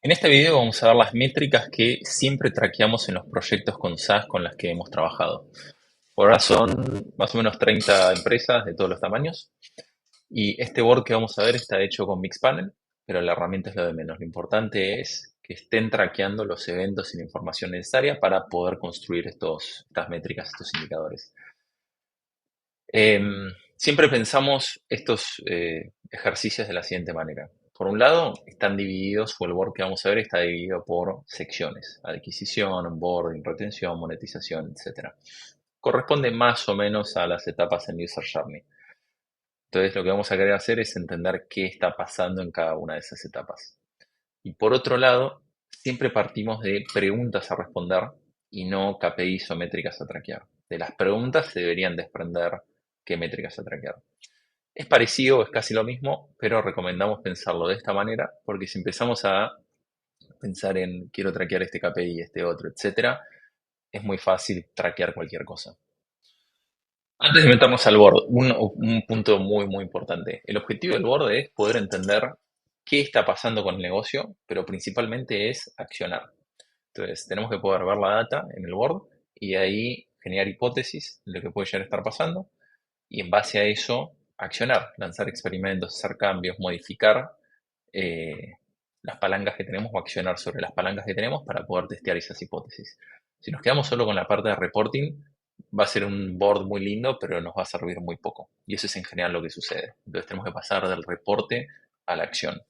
En este video vamos a ver las métricas que siempre traqueamos en los proyectos con SaaS con las que hemos trabajado. Por ahora son más o menos 30 empresas de todos los tamaños y este board que vamos a ver está hecho con Mixpanel, pero la herramienta es lo de menos. Lo importante es que estén traqueando los eventos y la información necesaria para poder construir estas métricas, estos indicadores. Siempre pensamos estos ejercicios de la siguiente manera. Por un lado, están divididos, o el board que vamos a ver está dividido por secciones: adquisición, onboarding, retención, monetización, etcétera. Corresponde más o menos a las etapas en User Journey. Entonces, lo que vamos a querer hacer es entender qué está pasando en cada una de esas etapas. Y por otro lado, siempre partimos de preguntas a responder y no KPIs o métricas a traquear. De las preguntas se deberían desprender qué métricas a traquear. Es parecido, es casi lo mismo, pero recomendamos pensarlo de esta manera, porque si empezamos a pensar en quiero traquear este KPI, este otro, etcétera, es muy fácil traquear cualquier cosa. Antes de meternos al board, un punto muy importante. El objetivo del board es poder entender qué está pasando con el negocio, pero principalmente es accionar. Entonces, tenemos que poder ver la data en el board y de ahí generar hipótesis de lo que puede llegar a estar pasando y en base a eso accionar, lanzar experimentos, hacer cambios, modificar eh, las palancas que tenemos o accionar sobre las palancas que tenemos para poder testear esas hipótesis. Si nos quedamos solo con la parte de reporting, va a ser un board muy lindo, pero nos va a servir muy poco. Y eso es en general lo que sucede. Entonces tenemos que pasar del reporte a la acción.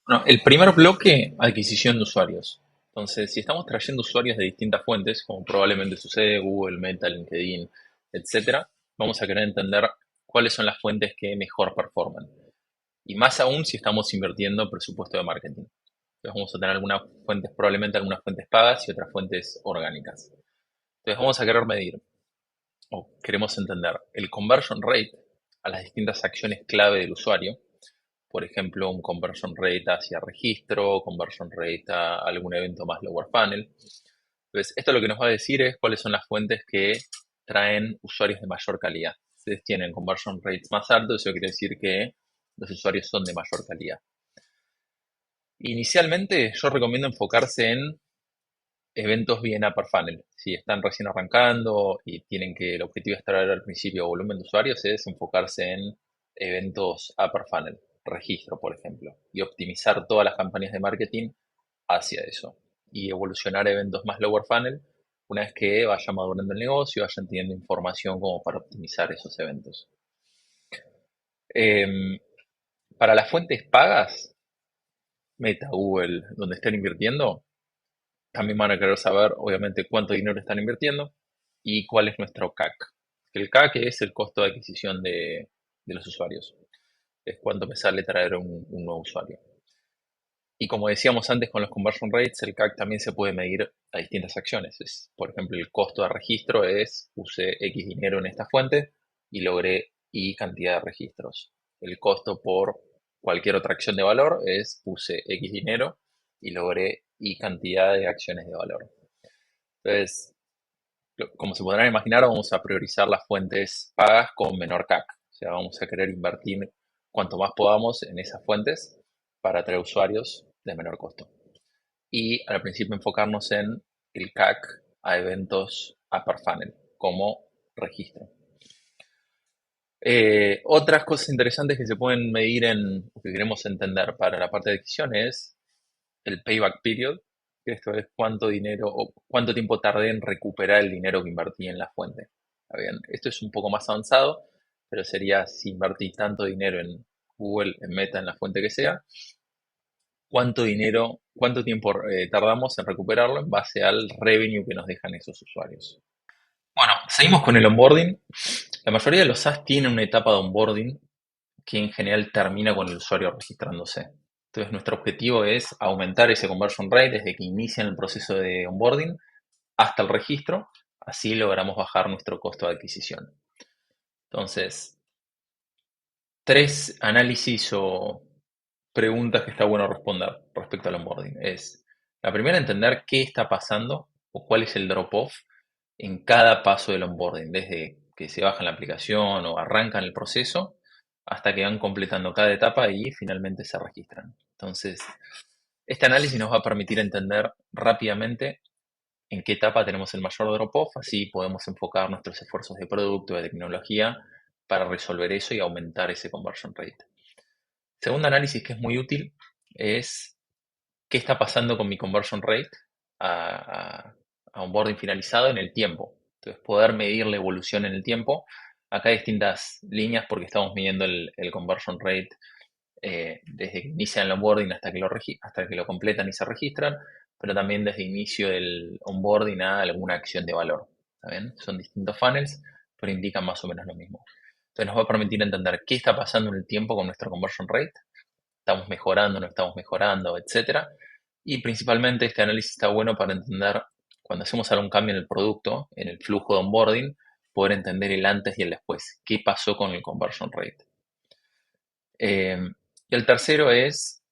Bueno, el primer bloque, adquisición de usuarios. Entonces, si estamos trayendo usuarios de distintas fuentes, como probablemente sucede Google, Meta, LinkedIn, etcétera, vamos a querer entender cuáles son las fuentes que mejor performan. Y más aún si estamos invirtiendo presupuesto de marketing. Entonces vamos a tener probablemente algunas fuentes pagas y otras fuentes orgánicas. Entonces vamos a querer medir o queremos entender el conversion rate a las distintas acciones clave del usuario. Por ejemplo, un conversion rate hacia registro, conversion rate a algún evento más lower funnel. Entonces, esto lo que nos va a decir es cuáles son las fuentes que traen usuarios de mayor calidad. Si ustedes tienen conversion rates más altos, eso quiere decir que los usuarios son de mayor calidad. Inicialmente, yo recomiendo enfocarse en eventos bien upper funnel. Si están recién arrancando y tienen que el objetivo es traer al principio volumen de usuarios, es enfocarse en eventos upper funnel, registro, por ejemplo, y optimizar todas las campañas de marketing hacia eso. Y evolucionar a eventos más lower funnel una vez que vaya madurando el negocio, vayan teniendo información como para optimizar esos eventos. Em, para las fuentes pagas, Meta, Google, donde estén invirtiendo, también van a querer saber, obviamente, cuánto dinero están invirtiendo y cuál es nuestro CAC. El CAC es el costo de adquisición de los usuarios. Es cuánto me sale traer un nuevo usuario. Y como decíamos antes con los conversion rates, el CAC también se puede medir a distintas acciones. Por ejemplo, el costo de registro es puse X dinero en esta fuente y logré Y cantidad de registros. El costo por cualquier otra acción de valor es puse X dinero y logré Y cantidad de acciones de valor. Entonces, como se podrán imaginar, vamos a priorizar las fuentes pagas con menor CAC. O sea, vamos a querer invertir cuanto más podamos en esas fuentes para atraer usuarios de menor costo. Y al principio enfocarnos en el CAC a eventos upper funnel, como registro. Otras cosas interesantes que se pueden medir que queremos entender para la parte de adquisición es el payback period, que esto es cuánto dinero o cuánto tiempo tardé en recuperar el dinero que invertí en la fuente. ¿Está bien? Esto es un poco más avanzado, pero sería si invertí tanto dinero en Google, en Meta, en la fuente que sea, cuánto tiempo tardamos en recuperarlo en base al revenue que nos dejan esos usuarios. Bueno, seguimos con el onboarding. La mayoría de los SaaS tienen una etapa de onboarding que en general termina con el usuario registrándose. Entonces, nuestro objetivo es aumentar ese conversion rate desde que inician el proceso de onboarding hasta el registro. Así logramos bajar nuestro costo de adquisición. Entonces, tres análisis o preguntas que está bueno responder respecto al onboarding. La primera, entender qué está pasando o cuál es el drop-off en cada paso del onboarding, desde que se baja la aplicación o arrancan el proceso hasta que van completando cada etapa y finalmente se registran. Entonces, Este análisis nos va a permitir entender rápidamente en qué etapa tenemos el mayor drop-off, así podemos enfocar nuestros esfuerzos de producto, de tecnología, para resolver eso y aumentar ese conversion rate. Segundo análisis que es muy útil es qué está pasando con mi conversion rate a onboarding finalizado en el tiempo. Entonces, poder medir la evolución en el tiempo. Acá hay distintas líneas porque estamos midiendo el conversion rate desde que inician el onboarding hasta que lo completan y se registran, pero también desde inicio del onboarding a alguna acción de valor. ¿Está bien? Son distintos funnels, pero indican más o menos lo mismo. Entonces nos va a permitir entender qué está pasando en el tiempo con nuestro conversion rate, estamos mejorando, no estamos mejorando, etcétera. Y principalmente este análisis está bueno para entender cuando hacemos algún cambio en el producto, en el flujo de onboarding, poder entender el antes y el después, qué pasó con el conversion rate. Y el tercero es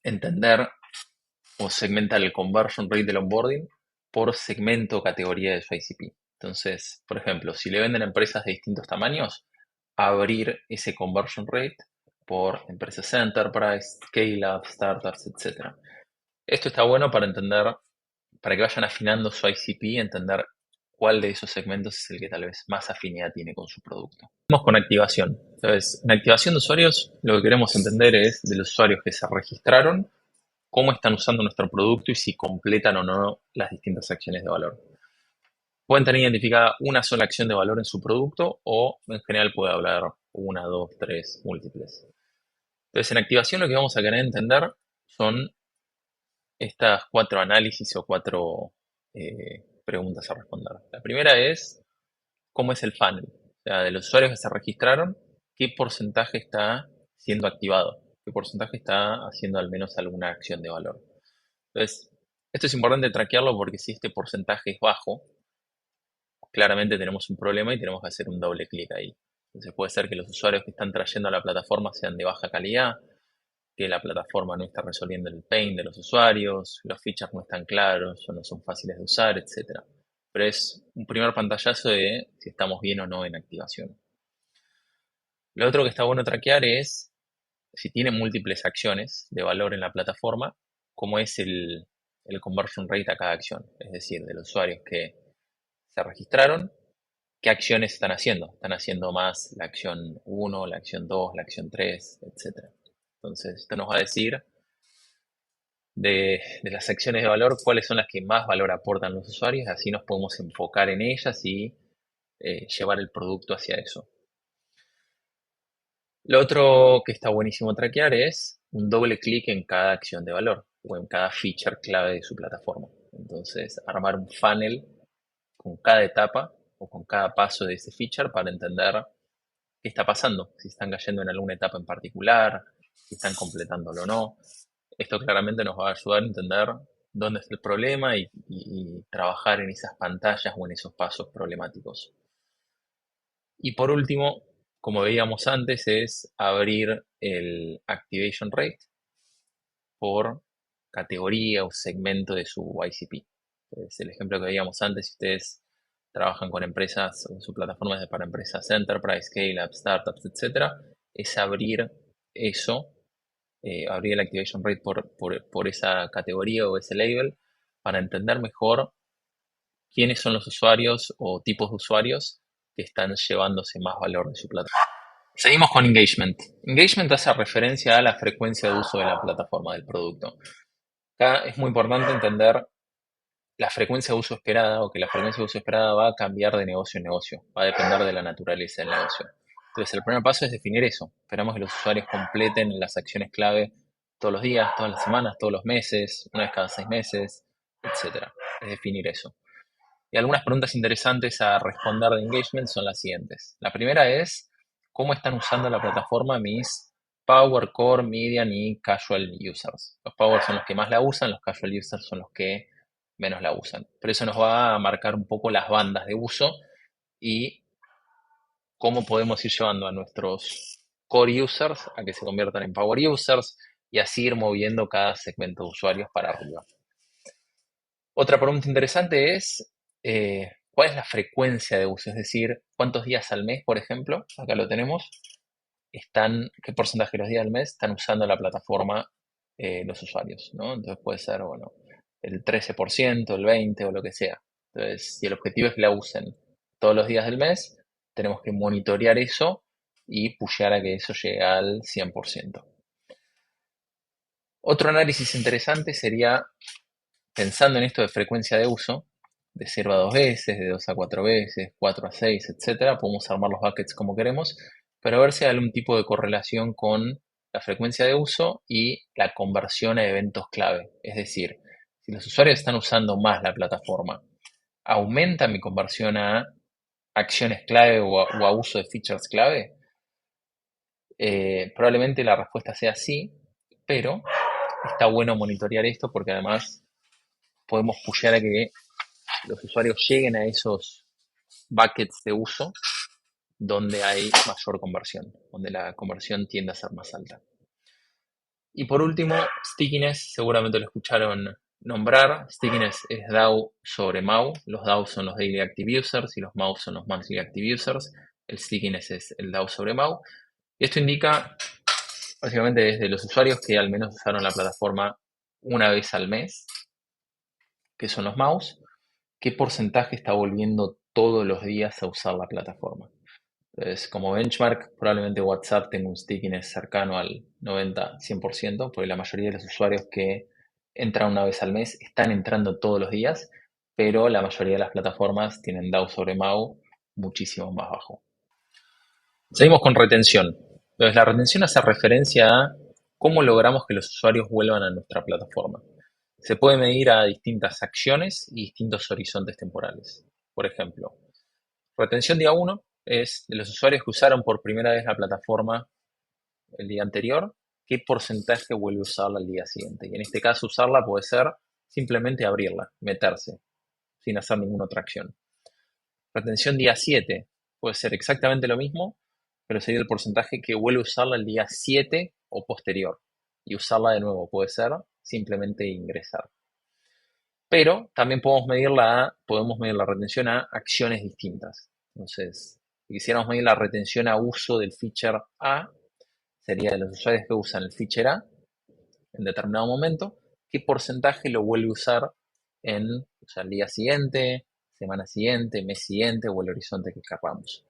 entender o segmentar el conversion rate del onboarding por segmento o categoría de su ICP. Entonces, por ejemplo, si le venden a empresas de distintos tamaños, abrir ese conversion rate por empresas enterprise, scale-up, startups, etc. Esto está bueno para entender, para que vayan afinando su ICP y entender cuál de esos segmentos es el que tal vez más afinidad tiene con su producto. Vamos con activación. Entonces, en activación de usuarios, lo que queremos entender es de los usuarios que se registraron, cómo están usando nuestro producto y si completan o no las distintas acciones de valor. Pueden tener identificada una sola acción de valor en su producto o en general puede hablar una, dos, tres, múltiples. Entonces, en activación lo que vamos a querer entender son estas 4 análisis o 4 preguntas a responder. La primera es, ¿cómo es el funnel? O sea, de los usuarios que se registraron, ¿qué porcentaje está siendo activado? ¿Qué porcentaje está haciendo al menos alguna acción de valor? Entonces, esto es importante traquearlo porque si este porcentaje es bajo, claramente tenemos un problema y tenemos que hacer un doble clic ahí. Entonces puede ser que los usuarios que están trayendo a la plataforma sean de baja calidad, que la plataforma no está resolviendo el pain de los usuarios, los features no están claros o no son fáciles de usar, etc. Pero es un primer pantallazo de si estamos bien o no en activación. Lo otro que está bueno traquear es si tiene múltiples acciones de valor en la plataforma, cómo es el conversion rate a cada acción. Es decir, de los usuarios que se registraron, qué acciones están haciendo. Están haciendo más la acción 1, la acción 2, la acción 3, etc. Entonces, esto nos va a decir de las acciones de valor cuáles son las que más valor aportan los usuarios, así nos podemos enfocar en ellas y llevar el producto hacia eso. Lo otro que está buenísimo traquear es un doble clic en cada acción de valor o en cada feature clave de su plataforma. Entonces, armar un funnel con cada etapa o con cada paso de ese feature para entender qué está pasando, si están cayendo en alguna etapa en particular, si están completándolo o no. Esto claramente nos va a ayudar a entender dónde está el problema y trabajar en esas pantallas o en esos pasos problemáticos. Y por último, como veíamos antes, es abrir el activation rate por categoría o segmento de su ICP. Entonces, el ejemplo que veíamos antes, si ustedes trabajan con empresas o su plataforma es para empresas enterprise, scale-up, startups, etc., es abrir eso, abrir el activation rate por esa categoría o ese label para entender mejor quiénes son los usuarios o tipos de usuarios que están llevándose más valor de su plataforma. Seguimos con engagement. Engagement hace referencia a la frecuencia de uso de la plataforma del producto. Acá es muy importante entender la frecuencia de uso esperada o que la frecuencia de uso esperada va a cambiar de negocio en negocio, va a depender de la naturaleza del negocio. Entonces, el primer paso es definir eso. Esperamos que los usuarios completen las acciones clave todos los días, todas las semanas, todos los meses, una vez cada 6 meses, etc. Es definir eso. Y algunas preguntas interesantes a responder de engagement son las siguientes. La primera es, ¿cómo están usando la plataforma mis Power, Core, Median y Casual Users? Los Power son los que más la usan, los Casual Users son los que menos la usan. Pero eso nos va a marcar un poco las bandas de uso y cómo podemos ir llevando a nuestros Core Users a que se conviertan en Power Users y así ir moviendo cada segmento de usuarios para arriba. Otra pregunta interesante es, ¿cuál es la frecuencia de uso? Es decir, ¿cuántos días al mes, por ejemplo, acá lo tenemos, qué porcentaje de los días al mes están usando la plataforma los usuarios, ¿no? Entonces puede ser, bueno, el 13%, el 20% o lo que sea. Entonces, si el objetivo es que la usen todos los días del mes, tenemos que monitorear eso y pushear a que eso llegue al 100%. Otro análisis interesante sería, pensando en esto de frecuencia de uso, de 0 a 2 veces, de 2 a 4 veces, 4 a 6, etcétera, podemos armar los buckets como queremos, pero ver si hay algún tipo de correlación con la frecuencia de uso y la conversión a eventos clave. Es decir, si los usuarios están usando más la plataforma, ¿aumenta mi conversión a acciones clave o a uso de features clave? Probablemente la respuesta sea sí, pero está bueno monitorear esto porque además podemos pushear a que los usuarios lleguen a esos buckets de uso donde hay mayor conversión, donde la conversión tiende a ser más alta. Y por último, stickiness, seguramente lo escucharon nombrar. Stickiness es DAO sobre MAU. Los DAO son los Daily Active Users y los MAU son los Monthly Active Users. El stickiness es el DAO sobre MAU. Y esto indica básicamente desde los usuarios que al menos usaron la plataforma una vez al mes, que son los MAUs, qué porcentaje está volviendo todos los días a usar la plataforma. Entonces, como benchmark, probablemente WhatsApp tenga un stickiness cercano al 90-100%, porque la mayoría de los usuarios que entran una vez al mes están entrando todos los días, pero la mayoría de las plataformas tienen DAO sobre MAU muchísimo más bajo. Seguimos con retención. Entonces, la retención hace referencia a cómo logramos que los usuarios vuelvan a nuestra plataforma. Se puede medir a distintas acciones y distintos horizontes temporales. Por ejemplo, retención día 1 es de los usuarios que usaron por primera vez la plataforma el día anterior, qué porcentaje vuelve a usarla el día siguiente. Y en este caso usarla puede ser simplemente abrirla, meterse, sin hacer ninguna otra acción. Retención día 7 puede ser exactamente lo mismo, pero sería el porcentaje que vuelve a usarla el día 7 o posterior. Y usarla de nuevo puede ser simplemente ingresar. Pero también podemos medir la retención a acciones distintas. Entonces, si quisiéramos medir la retención a uso del feature A, sería de los usuarios que usan el feature A en determinado momento, qué porcentaje lo vuelve a usar en el día siguiente, semana siguiente, mes siguiente o el horizonte que queramos.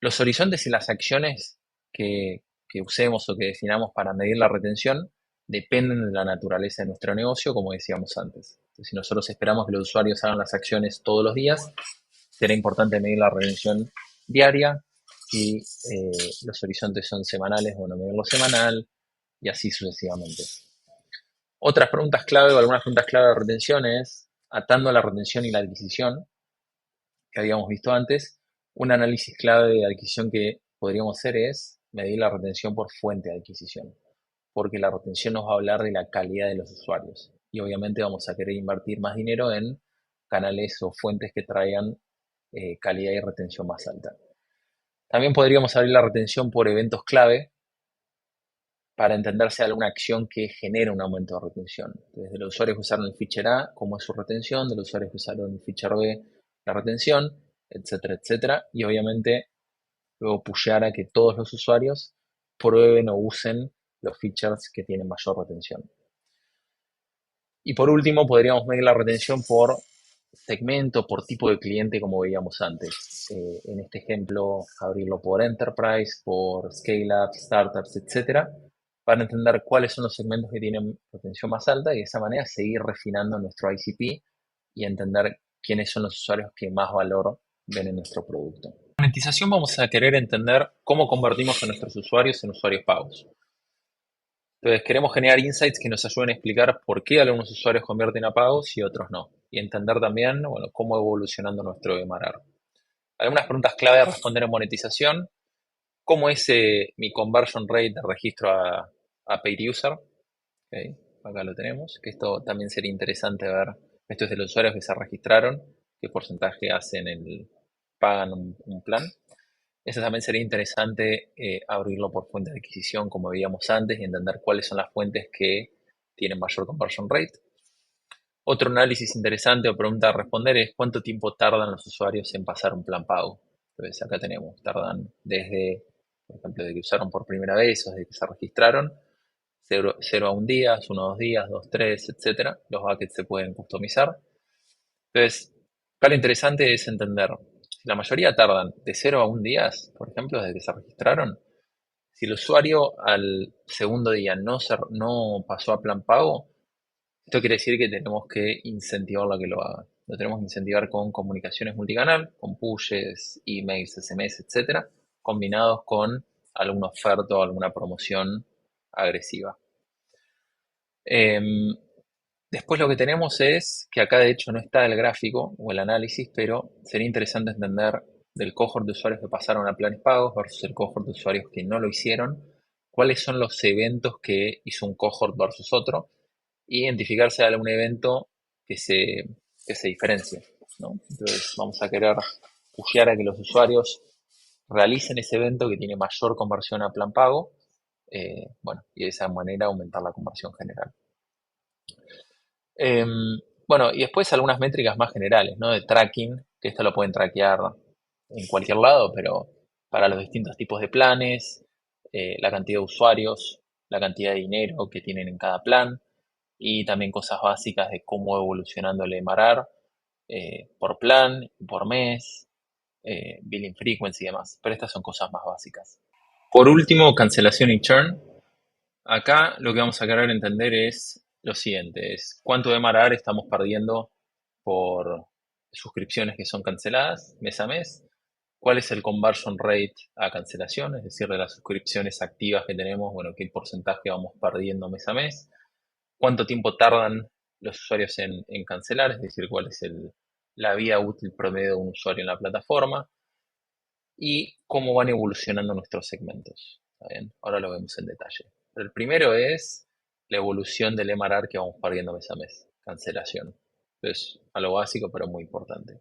Los horizontes y las acciones que usemos o que definamos para medir la retención dependen de la naturaleza de nuestro negocio, como decíamos antes. Entonces, si nosotros esperamos que los usuarios hagan las acciones todos los días, será importante medir la retención diaria. Si los horizontes son semanales, bueno, medirlo semanal y así sucesivamente. Otras preguntas clave o algunas preguntas clave de retención es, atando la retención y la adquisición, que habíamos visto antes, un análisis clave de adquisición que podríamos hacer es medir la retención por fuente de adquisición, porque la retención nos va a hablar de la calidad de los usuarios y obviamente vamos a querer invertir más dinero en canales o fuentes que traigan calidad y retención más alta. También podríamos abrir la retención por eventos clave para entender si hay alguna acción que genera un aumento de retención. Desde los usuarios que usaron el feature A, cómo es su retención, de los usuarios que usaron el feature B, la retención, etcétera, etcétera. Y obviamente luego pushear a que todos los usuarios prueben o usen los features que tienen mayor retención. Y por último, podríamos medir la retención por segmento, por tipo de cliente, como veíamos antes. En este ejemplo, abrirlo por enterprise, por scale-ups, startups, etcétera, para entender cuáles son los segmentos que tienen retención más alta y de esa manera seguir refinando nuestro ICP y entender quiénes son los usuarios que más valor ven en nuestro producto. En monetización vamos a querer entender cómo convertimos a nuestros usuarios en usuarios pagos. Entonces, queremos generar insights que nos ayuden a explicar por qué algunos usuarios convierten a pagos y otros no. Y entender también, bueno, cómo evolucionando nuestro MRR. Algunas preguntas clave a responder en monetización. ¿Cómo es mi conversion rate de registro a paid user? Okay, acá lo tenemos. Que esto también sería interesante ver. Esto es de los usuarios que se registraron. ¿Qué porcentaje pagan un plan? Eso también sería interesante abrirlo por fuente de adquisición, como veíamos antes, y entender cuáles son las fuentes que tienen mayor conversion rate. Otro análisis interesante o pregunta a responder es cuánto tiempo tardan los usuarios en pasar un plan pago. Entonces acá tenemos, tardan desde, por ejemplo, de que usaron por primera vez o desde que se registraron, 0 a 1 día, 1 a 2 días, 2, 3, etcétera. Los buckets se pueden customizar. Entonces, acá lo interesante es entender, si la mayoría tardan de 0 a 1 días, por ejemplo, desde que se registraron, si el usuario al segundo día no pasó a plan pago, esto quiere decir que tenemos que incentivarlo a que lo haga. Lo tenemos que incentivar con comunicaciones multicanal, con pushes, emails, SMS, etcétera, combinados con alguna oferta o alguna promoción agresiva. Em, Después lo que tenemos es que acá de hecho no está el gráfico o el análisis, pero sería interesante entender del cohort de usuarios que pasaron a planes pagos versus el cohort de usuarios que no lo hicieron, cuáles son los eventos que hizo un cohort versus otro, y identificar si hay algún evento que se diferencie, ¿no? Entonces vamos a querer pushear a que los usuarios realicen ese evento que tiene mayor conversión a plan pago, bueno, y de esa manera aumentar la conversión general. Bueno, y después algunas métricas más generales, ¿no? De tracking, que esto lo pueden traquear en cualquier lado, pero para los distintos tipos de planes, la cantidad de usuarios, la cantidad de dinero que tienen en cada plan, y también cosas básicas de cómo va evolucionando el MRR por plan, por mes, billing frequency y demás. Pero estas son cosas más básicas. Por último, cancelación y churn. Acá lo que vamos a querer entender es lo siguiente, es cuánto de MRR estamos perdiendo por suscripciones que son canceladas mes a mes, cuál es el conversion rate a cancelación, es decir, de las suscripciones activas que tenemos, bueno, qué porcentaje vamos perdiendo mes a mes, cuánto tiempo tardan los usuarios en cancelar, es decir, cuál es la vida útil promedio de un usuario en la plataforma y cómo van evolucionando nuestros segmentos. ¿Está bien? Ahora lo vemos en detalle. Pero el primero es la evolución del MRR que vamos perdiendo mes a mes, cancelación. Entonces, algo básico pero muy importante.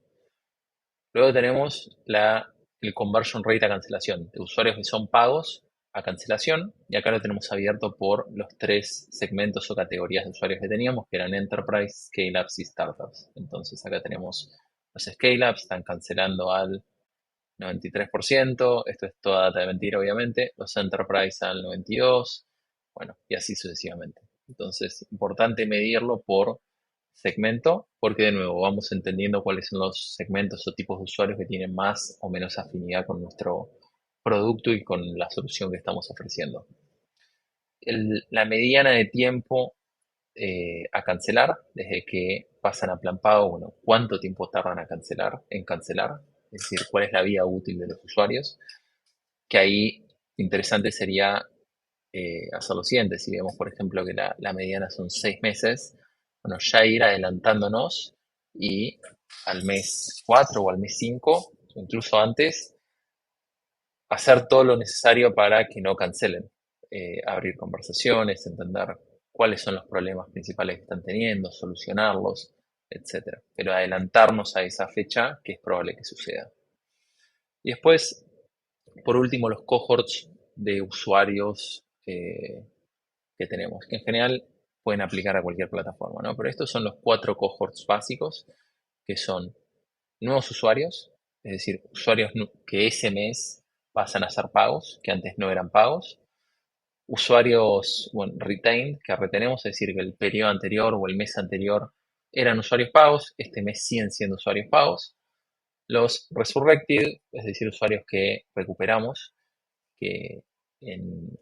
Luego tenemos el conversion rate a cancelación, de usuarios que son pagos a cancelación, y acá lo tenemos abierto por los 3 segmentos o categorías de usuarios que teníamos, que eran Enterprise, Scale-Ups y Startups. Entonces acá tenemos los Scale-Ups, están cancelando al 93%, esto es toda data de mentira obviamente, los Enterprise al 92%, bueno, y así sucesivamente. Entonces, importante medirlo por segmento, porque de nuevo vamos entendiendo cuáles son los segmentos o tipos de usuarios que tienen más o menos afinidad con nuestro producto y con la solución que estamos ofreciendo. La mediana de tiempo a cancelar, desde que pasan a plan pago, bueno, cuánto tiempo tardan en cancelar, es decir, cuál es la vida útil de los usuarios, que ahí interesante sería hacer lo siguiente, si vemos por ejemplo que la mediana son 6 meses, bueno, ya ir adelantándonos y al mes 4 o al mes 5, o incluso antes, hacer todo lo necesario para que no cancelen. Abrir conversaciones, entender cuáles son los problemas principales que están teniendo, solucionarlos, etcétera. Pero adelantarnos a esa fecha que es probable que suceda. Y después, por último, los cohorts de usuarios que tenemos, que en general pueden aplicar a cualquier plataforma, ¿no? Pero estos son los 4 cohorts básicos, que son nuevos usuarios, es decir, usuarios que ese mes pasan a ser pagos, que antes no eran pagos. Usuarios, bueno, retained, que retenemos, es decir, que el periodo anterior o el mes anterior eran usuarios pagos, este mes siguen siendo usuarios pagos. Los resurrected, es decir, usuarios que recuperamos, que en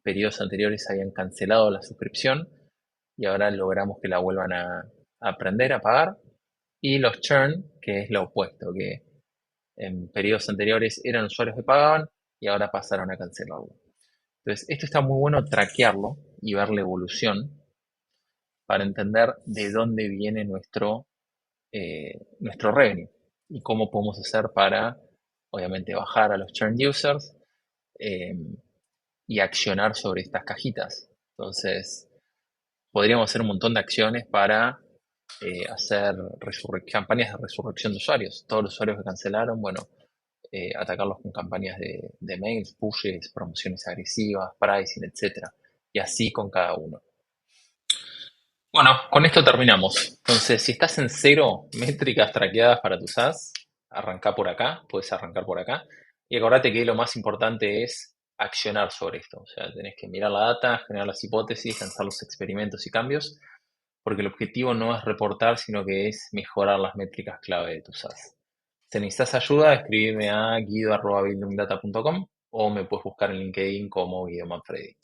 periodos anteriores habían cancelado la suscripción y ahora logramos que la vuelvan a aprender a pagar. Y los churn, que es lo opuesto, que en periodos anteriores eran usuarios que pagaban y ahora pasaron a cancelarlo. Entonces, esto está muy bueno traquearlo y ver la evolución para entender de dónde viene nuestro revenue y cómo podemos hacer para, obviamente, bajar a los churn users eh, y accionar sobre estas cajitas. Entonces, podríamos hacer un montón de acciones para hacer campañas de resurrección de usuarios. Todos los usuarios que cancelaron, bueno, atacarlos con campañas de mails, pushes, promociones agresivas, pricing, etcétera. Y así con cada uno. Bueno, con esto terminamos. Entonces, si estás en 0 métricas traqueadas para tu SaaS, arranca por acá, puedes arrancar por acá. Y acordate que lo más importante es accionar sobre esto. O sea, tenés que mirar la data, generar las hipótesis, lanzar los experimentos y cambios, porque el objetivo no es reportar, sino que es mejorar las métricas clave de tu SaaS. Si necesitas ayuda, escribime a guido@buildingdata.com o me puedes buscar en LinkedIn como Guido Manfredi.